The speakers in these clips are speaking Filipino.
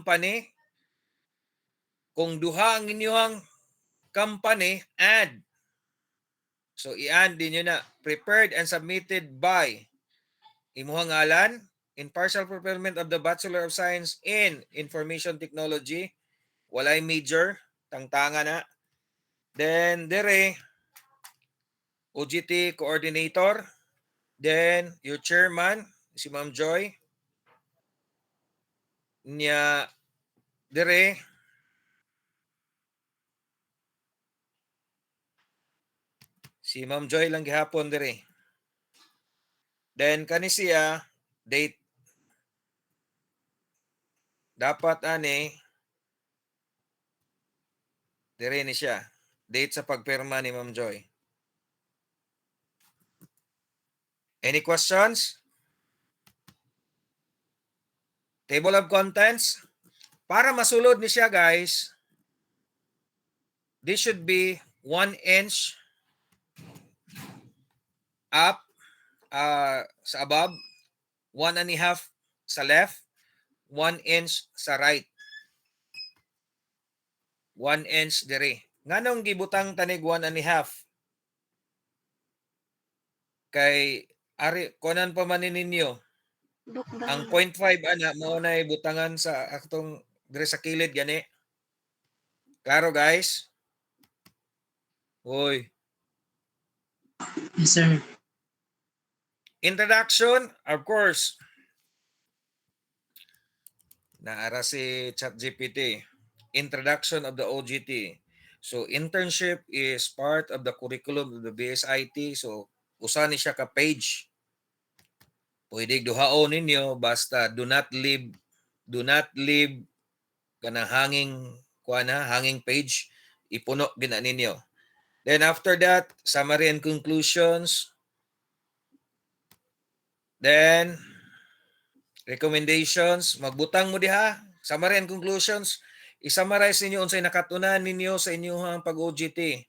company. Kung duha ang inyong company, add. So i-add din nyo na. Prepared and submitted by imuhang ngalan, impartial fulfillment of the Bachelor of Science in Information Technology. Walay major, tangtanga na. Then, dere, OGT coordinator. Then, your chairman, si Ma'am Joy. Nya, dere, si Ma'am Joy lang gihapon dere. Then, kani siya, date. Dapat ani, dere ni siya. Date sa pagpirma ni Ma'am Joy. Any questions? Table of contents. Para masulod ni siya, guys, this should be 1 inch up sa above, 1.5 sa left, 1 inch sa right. 1 inch dire. Nganong gibutang tanig 1.5? Kay ari kunan pa man ninyo. Ang 0.5 ana mao nay butangan sa atong dire sa kilid gani. Klaro guys? Hoy. Yes, sir. Introduction, of course. Naara si ChatGPT. Introduction of the OGT. So internship is part of the curriculum of the BSIT. So usa ni siya ka page. Pwede duhaon ninyo basta do not leave kana hanging page, ipuno gina ninyo. Then after that, summary and conclusions. Then recommendations, magbutang mo diha, summary and conclusions. I-summarize ninyo unsay nakatunan ninyo sa inyong pag-OGT.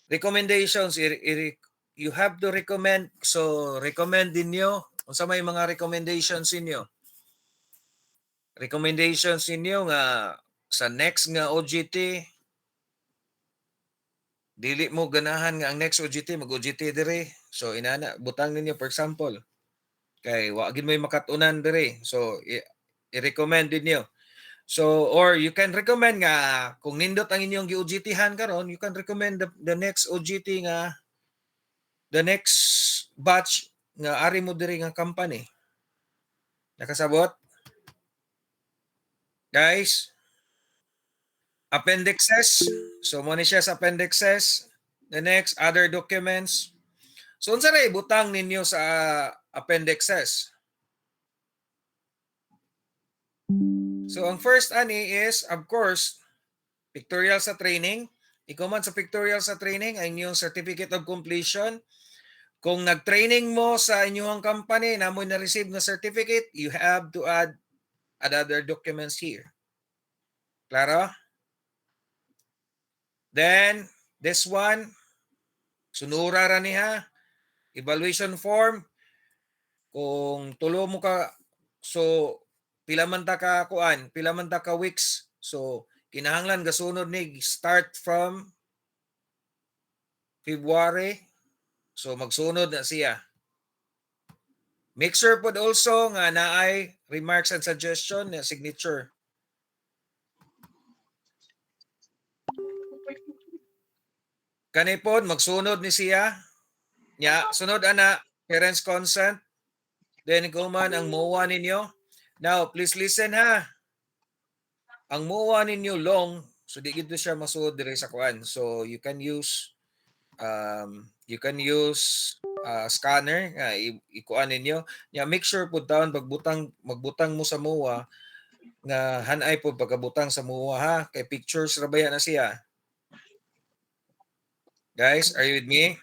Recommendations, you have to recommend. So recommend ninyo unsa may mga recommendations ninyo. Recommendations ninyo nga sa next nga OGT, dili mo ganahan nga ang next OGT mag-OGT dire. So inana butang ninyo, for example, kay wa gid may makatunan dire. So i-recommend ninyo. So or you can recommend nga kung nindot ang inyong gi-OGT-han karon, you can recommend the next OGT nga the next batch nga ari mo diri nga company. Nakasabot? Guys, appendixes. So mo ni siya sa appendixes. The next, other documents. So unsa ray butang ninyo sa appendixes? So ang first ani is, of course, pictorial sa training. Ikaw man sa pictorial sa training ay inyong certificate of completion. Kung nag-training mo sa inyong company na mo na-receive na certificate, you have to add other documents here. Klaro? Then, this one, sunura ra niya, evaluation form. Kung tulo mo ka, so pila man ta ka kuan, pila man ta ka weeks. So kinahanglan gasunod ni start from February. So magsunod na siya. Make sure pod also nga naay remarks and suggestion na signature. Kani pod magsunod ni siya. Nya sunod ana parents consent. Then kung man ang MOA ninyo. Now, please listen ha. Ang MOA ninyo long, so di gito siya masuod dire sa kuan. So you can use scanner nga ikuan ninyo. Yeah, make sure pud taon magbutang mo sa MOA nga hanay pud pagkabutang sa MOA ha, kay pictures ra baya na siya. Guys, are you with me?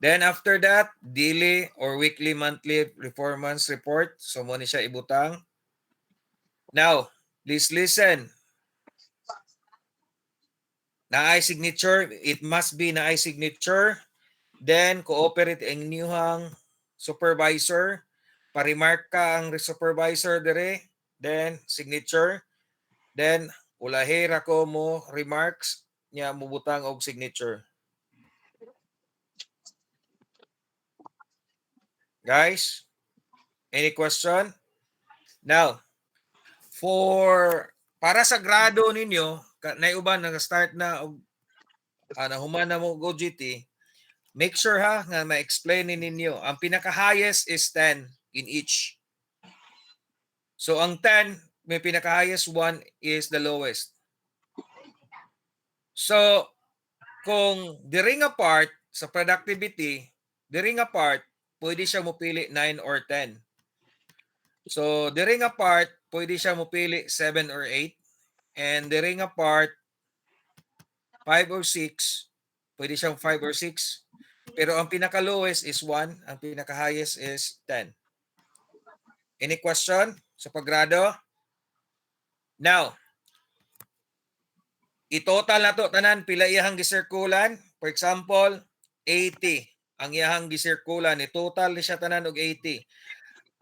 Then after that, daily or weekly, monthly performance report. So mo ni siya ibutang. Now, please listen. Naay signature, it must be naay signature. Then cooperate ang inyong supervisor. Parimark ka ang supervisor dire. then signature, then ulahera ko mo remarks niya mubutang og signature. Guys, any question? Now, para sa grado ninyo, naiuban nag-start na og nahuman na mo og OJT, make sure ha nga ma-explain ninyo. Ang pinaka-highest is 10 in each. So ang 10, may pinaka-highest 1 is the lowest. So kung diri nga part sa productivity, diri nga part pwede siya mopili 9 or 10. So diri nga part pwede siya mopili 7 or 8, and diri nga part 5 or 6, pwede siyang 5 or 6. Pero ang pinaka-lowest is 1, ang pinaka-highest is 10. Any question sa paggrado? Now, i-total na to tanan pila iyahang gisirkulan. For example, 80 ang iyahang gisirkulan. I-total ni siya tanan og 80.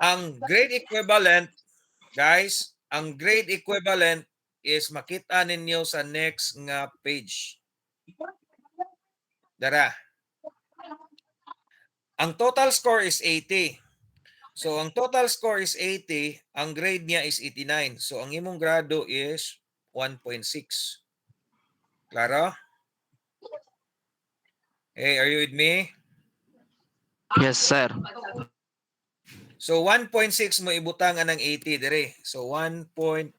Ang grade equivalent, guys, ang grade equivalent is makita ninyo sa next nga page. Dara. Ang total score is 80. So, ang total score is 80. Ang grade niya is 89. So, ang imong grado is 1.6. Klaro? Hey, are you with me? Yes, sir. So, 1.6 mo ibutangan ng 80 dire. So, 1.6.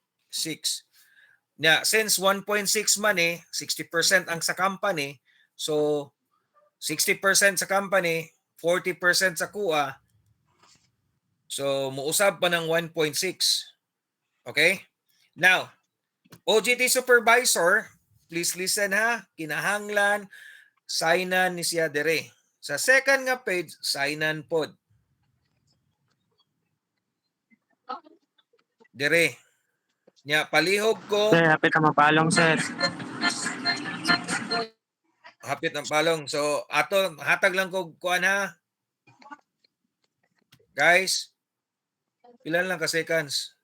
Since 1.6 man 60% ang sa company. So, 60% sa company, 40% sa kuha. So, muusab pa ng 1.6. Okay? Now, OJT supervisor, please listen ha. Kinahanglan, signan ni siya dire. Sa second nga page, signan pod. Dire. Nya, palihog ko. Sir, hapit na mapalong, sir. Hapit ng palong. So, ato, hatag lang ko kuan ha. Guys, ilan lang ka seconds?